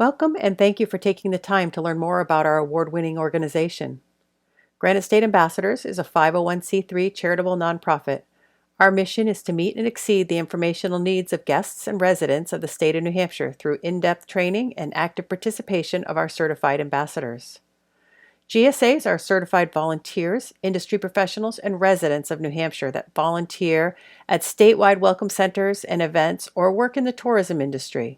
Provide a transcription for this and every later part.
Welcome and thank you for taking the time to learn more about our award-winning organization. Granite State Ambassadors is a 501c3 charitable nonprofit. Our mission is to meet and exceed the informational needs of guests and residents of the state of New Hampshire through in-depth training and active participation of our certified ambassadors. GSAs are certified volunteers, industry professionals, and residents of New Hampshire that volunteer at statewide welcome centers and events or work in the tourism industry.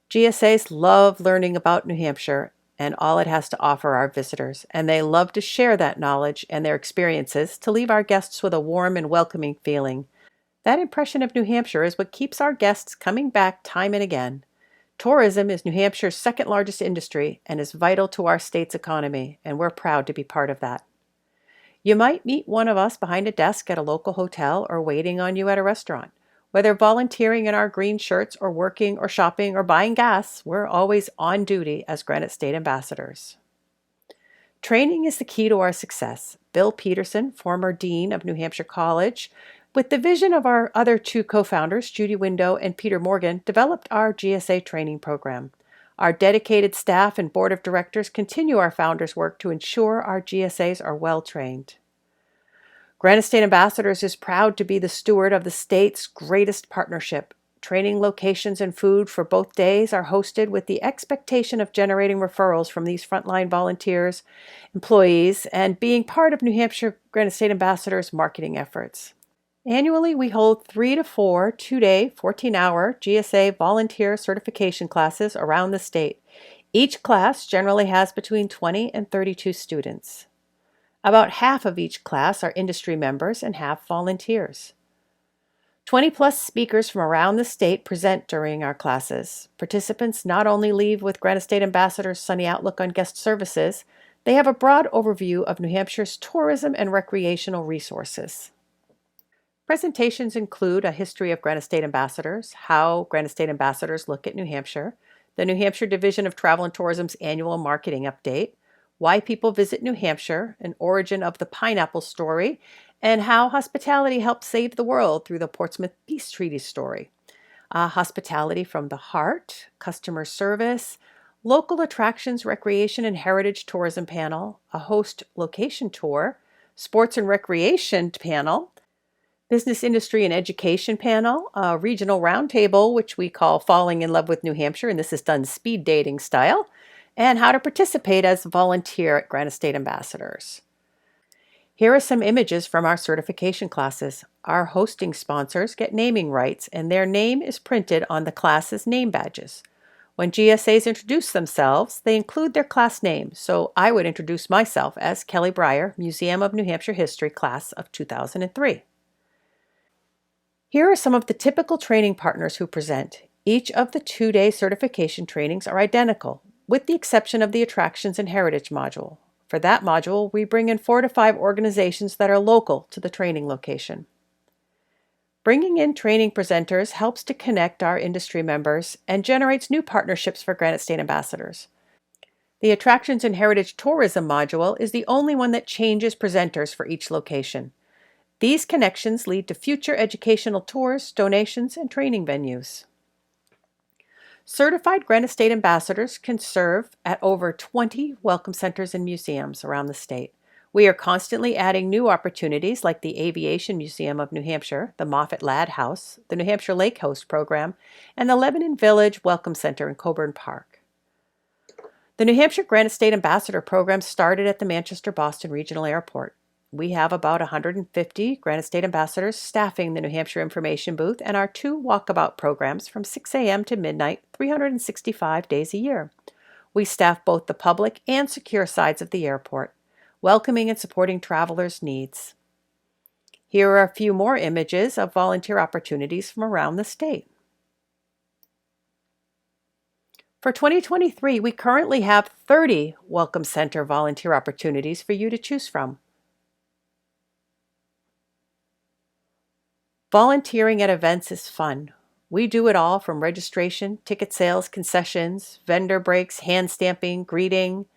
GSAs love learning about New Hampshire and all it has to offer our visitors, and they love to share that knowledge and their experiences to leave our guests with a warm and welcoming feeling. That impression of New Hampshire is what keeps our guests coming back time and again. Tourism is New Hampshire's second largest industry and is vital to our state's economy, and we're proud to be part of that. You might meet one of us behind a desk at a local hotel or waiting on you at a restaurant. Whether volunteering in our green shirts or working or shopping or buying gas, we're always on duty as Granite State Ambassadors. Training is the key to our success. Bill Peterson, former Dean of New Hampshire College, with the vision of our other two co-founders, Judy Window and Peter Morgan, developed our GSA training program. Our dedicated staff and board of directors continue our founders' work to ensure our GSAs are well trained. Granite State Ambassadors is proud to be the steward of the state's greatest partnership. Training locations and food for both days are hosted with the expectation of generating referrals from these frontline volunteers, employees, and being part of New Hampshire Granite State Ambassadors' marketing efforts. Annually, we hold 3 to 4 two-day, 14-hour GSA volunteer certification classes around the state. Each class generally has between 20 and 32 students. About half of each class are industry members and half volunteers. 20-plus speakers from around the state present during our classes. Participants not only leave with Granite State Ambassadors' sunny outlook on guest services, they have a broad overview of New Hampshire's tourism and recreational resources. Presentations include a history of Granite State Ambassadors, how Granite State Ambassadors look at New Hampshire, the New Hampshire Division of Travel and Tourism's annual marketing update, why people visit New Hampshire, an origin of the pineapple story, and how hospitality helped save the world through the Portsmouth Peace Treaty story. Hospitality from the heart, customer service, local attractions, recreation and heritage tourism panel, a host location tour, sports and recreation panel, business industry and education panel, a regional roundtable, which we call Falling in Love with New Hampshire, and this is done speed dating style, and how to participate as a volunteer at Granite State Ambassadors. Here are some images from our certification classes. Our hosting sponsors get naming rights, and their name is printed on the class's name badges. When GSAs introduce themselves, they include their class name, so I would introduce myself as Kelly Breyer, Museum of New Hampshire History, class of 2003. Here are some of the typical training partners who present. Each of the two-day certification trainings are identical, with the exception of the Attractions and Heritage module. For that module, we bring in 4 to 5 organizations that are local to the training location. Bringing in training presenters helps to connect our industry members and generates new partnerships for Granite State Ambassadors. The Attractions and Heritage Tourism module is the only one that changes presenters for each location. These connections lead to future educational tours, donations, and training venues. Certified Granite State Ambassadors can serve at over 20 welcome centers and museums around the state. We are constantly adding new opportunities like the Aviation Museum of New Hampshire, the Moffett Ladd House, the New Hampshire Lake Host Program, and the Lebanon Village Welcome Center in Coburn Park. The New Hampshire Granite State Ambassador Program started at the Manchester-Boston Regional Airport. We have about 150 Granite State Ambassadors staffing the New Hampshire Information Booth and our 2 walkabout programs from 6 a.m. to midnight, 365 days a year. We staff both the public and secure sides of the airport, welcoming and supporting travelers' needs. Here are a few more images of volunteer opportunities from around the state. For 2023, we currently have 30 Welcome Center volunteer opportunities for you to choose from. Volunteering at events is fun. We do it all from registration, ticket sales, concessions, vendor breaks, hand stamping, greeting.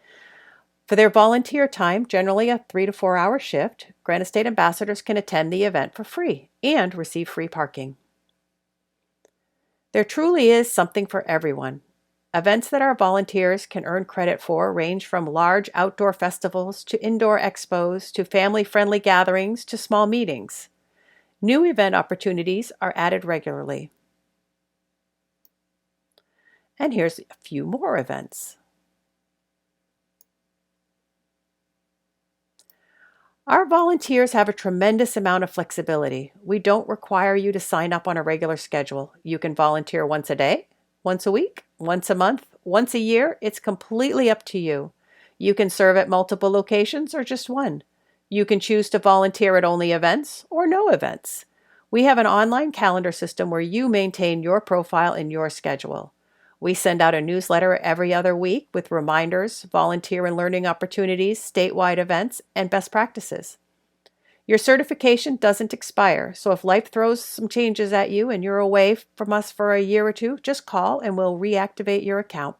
For their volunteer time, generally a 3 to 4 hour shift, Granite State Ambassadors can attend the event for free and receive free parking. There truly is something for everyone. Events that our volunteers can earn credit for range from large outdoor festivals to indoor expos to family-friendly gatherings to small meetings. New event opportunities are added regularly. And here's a few more events. Our volunteers have a tremendous amount of flexibility. We don't require you to sign up on a regular schedule. You can volunteer once a day, once a week, once a month, once a year. It's completely up to you. You can serve at multiple locations or just one. You can choose to volunteer at only events or no events. We have an online calendar system where you maintain your profile and your schedule. We send out a newsletter every other week with reminders, volunteer and learning opportunities, statewide events, and best practices. Your certification doesn't expire, so if life throws some changes at you and you're away from us for a year or two, just call and we'll reactivate your account.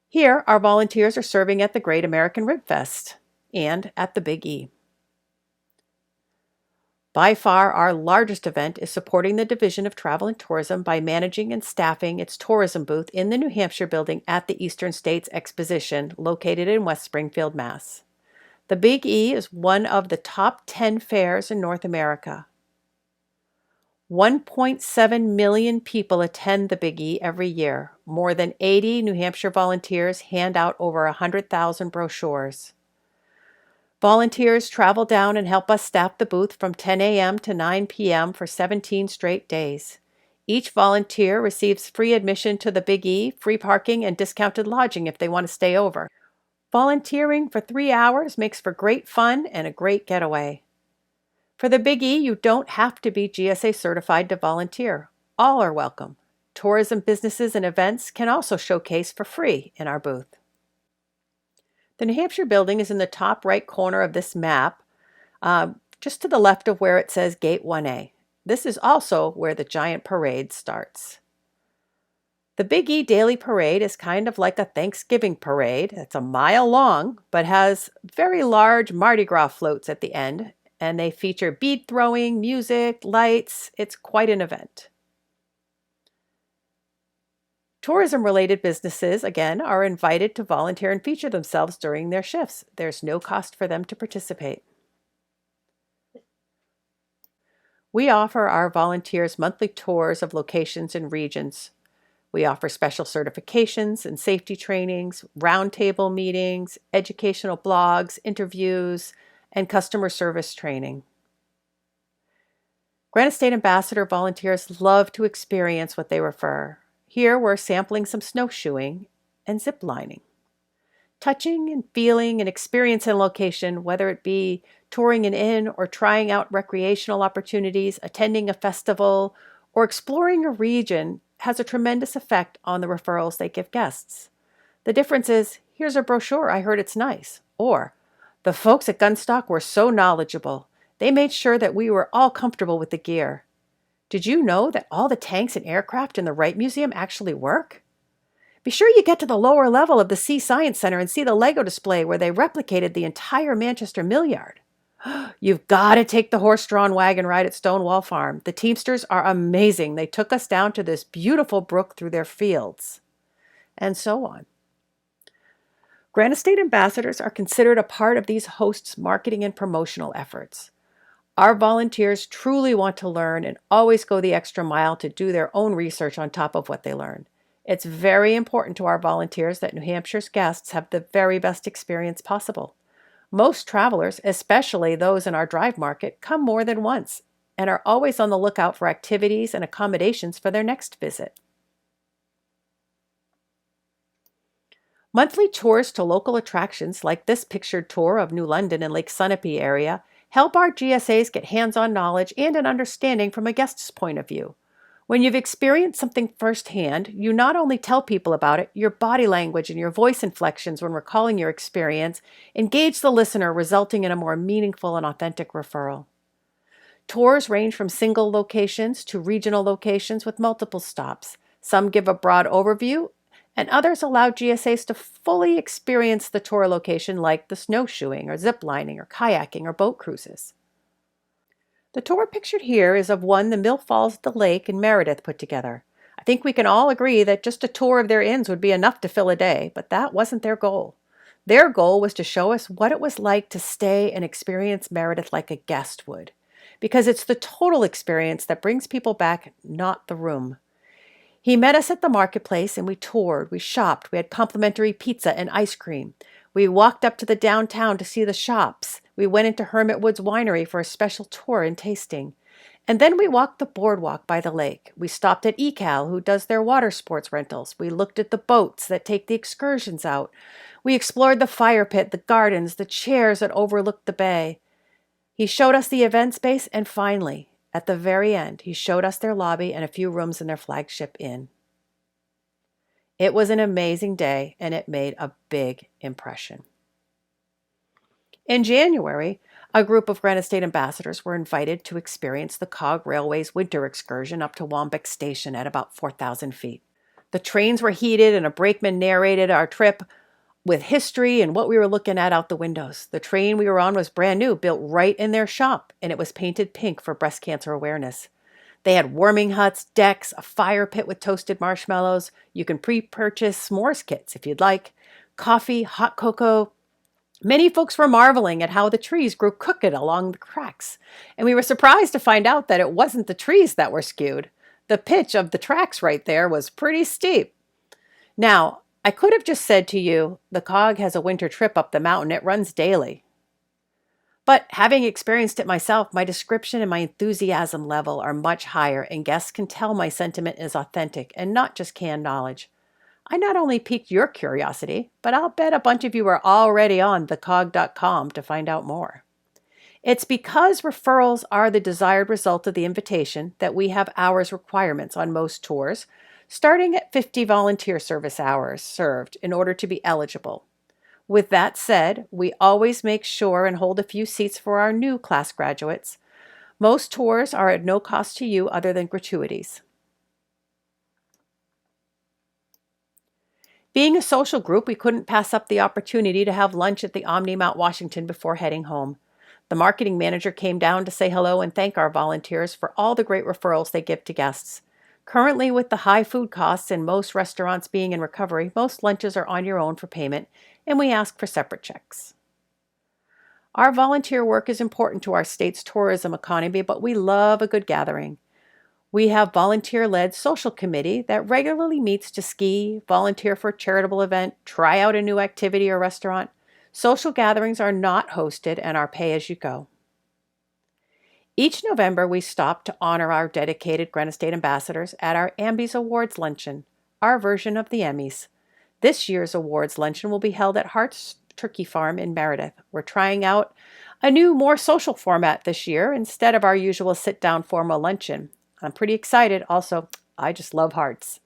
Here, our volunteers are serving at the Great American Rib Fest and at the Big E. By far, our largest event is supporting the Division of Travel and Tourism by managing and staffing its tourism booth in the New Hampshire building at the Eastern States Exposition, located in West Springfield, Mass. The Big E is one of the top 10 fairs in North America. 1.7 million people attend the Big E every year. More than 80 New Hampshire volunteers hand out over 100,000 brochures. Volunteers travel down and help us staff the booth from 10 a.m. to 9 p.m. for 17 straight days. Each volunteer receives free admission to the Big E, free parking, and discounted lodging if they want to stay over. Volunteering for 3 hours makes for great fun and a great getaway. For the Big E, you don't have to be GSA certified to volunteer. All are welcome. Tourism businesses and events can also showcase for free in our booth. The New Hampshire building is in the top right corner of this map, just to the left of where it says Gate 1A. This is also where the giant parade starts. The Big E Daily Parade is kind of like a Thanksgiving parade. It's a mile long, but has very large Mardi Gras floats at the end, and they feature bead throwing, music, lights. It's quite an event. Tourism-related businesses, again, are invited to volunteer and feature themselves during their shifts. There's no cost for them to participate. We offer our volunteers monthly tours of locations and regions. We offer special certifications and safety trainings, roundtable meetings, educational blogs, interviews, and customer service training. Granite State Ambassador volunteers love to experience what they refer. Here we're sampling some snowshoeing and zip lining. Touching and feeling and experiencing a location, whether it be touring an inn or trying out recreational opportunities, attending a festival, or exploring a region, has a tremendous effect on the referrals they give guests. The difference is, here's a brochure, I heard it's nice. Or, the folks at Gunstock were so knowledgeable. They made sure that we were all comfortable with the gear. Did you know that all the tanks and aircraft in the Wright Museum actually work? Be sure you get to the lower level of the Sea Science Center and see the Lego display where they replicated the entire Manchester Mill Yard. You've got to take the horse-drawn wagon ride at Stonewall Farm. The Teamsters are amazing. They took us down to this beautiful brook through their fields. And so on. Granite State ambassadors are considered a part of these hosts' marketing and promotional efforts. Our volunteers truly want to learn and always go the extra mile to do their own research on top of what they learn. It's very important to our volunteers that New Hampshire's guests have the very best experience possible. Most travelers, especially those in our drive market, come more than once and are always on the lookout for activities and accommodations for their next visit. Monthly tours to local attractions like this pictured tour of New London and Lake Sunapee area help our GSAs get hands-on knowledge and an understanding from a guest's point of view. When you've experienced something firsthand, you not only tell people about it, your body language and your voice inflections when recalling your experience engage the listener, resulting in a more meaningful and authentic referral. Tours range from single locations to regional locations with multiple stops. Some give a broad overview, and others allow GSAs to fully experience the tour location, like the snowshoeing or zip lining or kayaking or boat cruises. The tour pictured here is of one the Mill Falls at the Lake in Meredith put together. I think we can all agree that just a tour of their inns would be enough to fill a day, but that wasn't their goal. Their goal was to show us what it was like to stay and experience Meredith like a guest would, because it's the total experience that brings people back, not the room. He met us at the marketplace and we toured, we shopped, we had complimentary pizza and ice cream. We walked up to the downtown to see the shops. We went into Hermit Woods Winery for a special tour and tasting. And then we walked the boardwalk by the lake. We stopped at ECAL, who does their water sports rentals. We looked at the boats that take the excursions out. We explored the fire pit, the gardens, the chairs that overlooked the bay. He showed us the event space, and finally, at the very end, he showed us their lobby and a few rooms in their flagship inn. It was an amazing day, and it made a big impression. In January, a group of Granite State ambassadors were invited to experience the Cog Railway's winter excursion up to Wambeck Station at about 4,000 feet. The trains were heated, and a brakeman narrated our trip with history and what we were looking at out the windows. The train we were on was brand new, built right in their shop, and it was painted pink for breast cancer awareness. They had warming huts, decks, a fire pit with toasted marshmallows. You can pre-purchase s'mores kits if you'd like. Coffee, hot cocoa. Many folks were marveling at how the trees grew crooked along the cracks, and we were surprised to find out that it wasn't the trees that were skewed. The pitch of the tracks right there was pretty steep. Now, I could have just said to you, the Cog has a winter trip up the mountain. It runs daily. But having experienced it myself, my description and my enthusiasm level are much higher, and guests can tell my sentiment is authentic and not just canned knowledge. I not only piqued your curiosity, but I'll bet a bunch of you are already on thecog.com to find out more. It's because referrals are the desired result of the invitation that we have hours requirements on most tours, starting at 50 volunteer service hours served in order to be eligible. With that said, we always make sure and hold a few seats for our new class graduates. Most tours are at no cost to you other than gratuities. Being a social group, we couldn't pass up the opportunity to have lunch at the Omni Mount Washington before heading home. The marketing manager came down to say hello and thank our volunteers for all the great referrals they give to guests. Currently, with the high food costs and most restaurants being in recovery, most lunches are on your own for payment, and we ask for separate checks. Our volunteer work is important to our state's tourism economy, but we love a good gathering. We have volunteer-led social committee that regularly meets to ski, volunteer for a charitable event, try out a new activity or restaurant. Social gatherings are not hosted and are pay-as-you-go. Each November, we stop to honor our dedicated Granite State ambassadors at our Ambies Awards Luncheon, our version of the Emmys. This year's awards luncheon will be held at Hart's Turkey Farm in Meredith. We're trying out a new, more social format this year instead of our usual sit-down formal luncheon. I'm pretty excited. Also, I just love Hart's.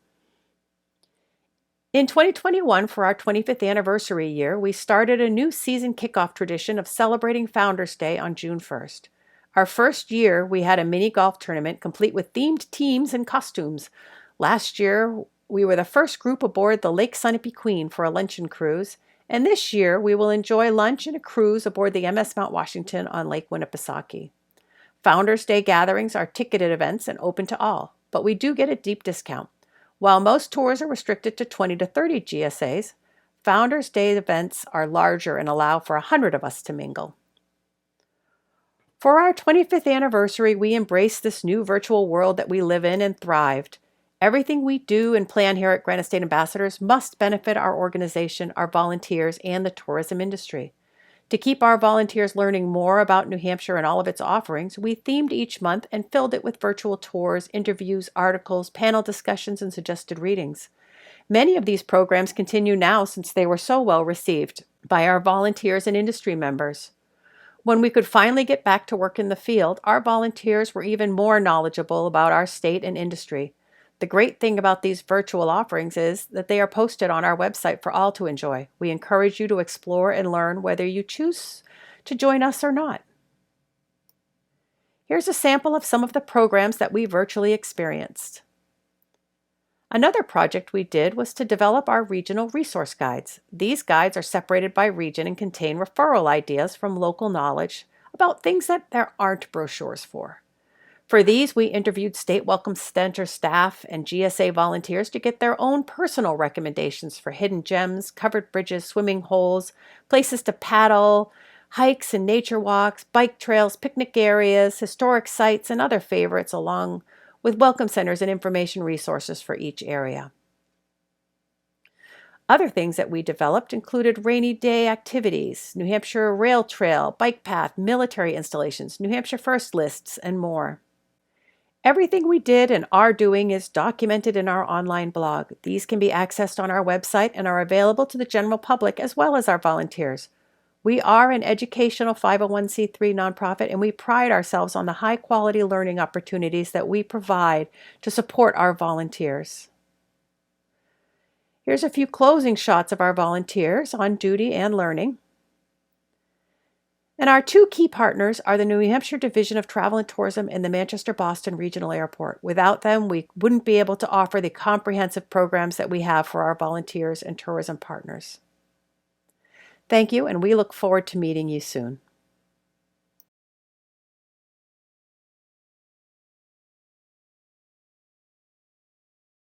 In 2021, for our 25th anniversary year, we started a new season kickoff tradition of celebrating Founders Day on June 1st. Our first year, we had a mini golf tournament complete with themed teams and costumes. Last year, we were the first group aboard the Lake Sunapee Queen for a luncheon cruise, and this year we will enjoy lunch and a cruise aboard the MS Mount Washington on Lake Winnipesaukee. Founders Day gatherings are ticketed events and open to all, but we do get a deep discount. While most tours are restricted to 20 to 30 GSAs, Founders Day events are larger and allow for 100 of us to mingle. For our 25th anniversary, we embraced this new virtual world that we live in and thrived. Everything we do and plan here at Granite State Ambassadors must benefit our organization, our volunteers, and the tourism industry. To keep our volunteers learning more about New Hampshire and all of its offerings, we themed each month and filled it with virtual tours, interviews, articles, panel discussions, and suggested readings. Many of these programs continue now since they were so well received by our volunteers and industry members. When we could finally get back to work in the field, our volunteers were even more knowledgeable about our state and industry. The great thing about these virtual offerings is that they are posted on our website for all to enjoy. We encourage you to explore and learn whether you choose to join us or not. Here's a sample of some of the programs that we virtually experienced. Another project we did was to develop our regional resource guides. These guides are separated by region and contain referral ideas from local knowledge about things that there aren't brochures for. For these, we interviewed State Welcome Center staff and GSA volunteers to get their own personal recommendations for hidden gems, covered bridges, swimming holes, places to paddle, hikes and nature walks, bike trails, picnic areas, historic sites, and other favorites, along with welcome centers and information resources for each area. Other things that we developed included rainy day activities, New Hampshire rail trail, bike path, military installations, New Hampshire first lists, and more. Everything we did and are doing is documented in our online blog. These can be accessed on our website and are available to the general public as well as our volunteers. We are an educational 501c3 nonprofit, and we pride ourselves on the high-quality learning opportunities that we provide to support our volunteers. Here's a few closing shots of our volunteers on duty and learning. And our two key partners are the New Hampshire Division of Travel and Tourism and the Manchester-Boston Regional Airport. Without them, we wouldn't be able to offer the comprehensive programs that we have for our volunteers and tourism partners. Thank you, and we look forward to meeting you soon.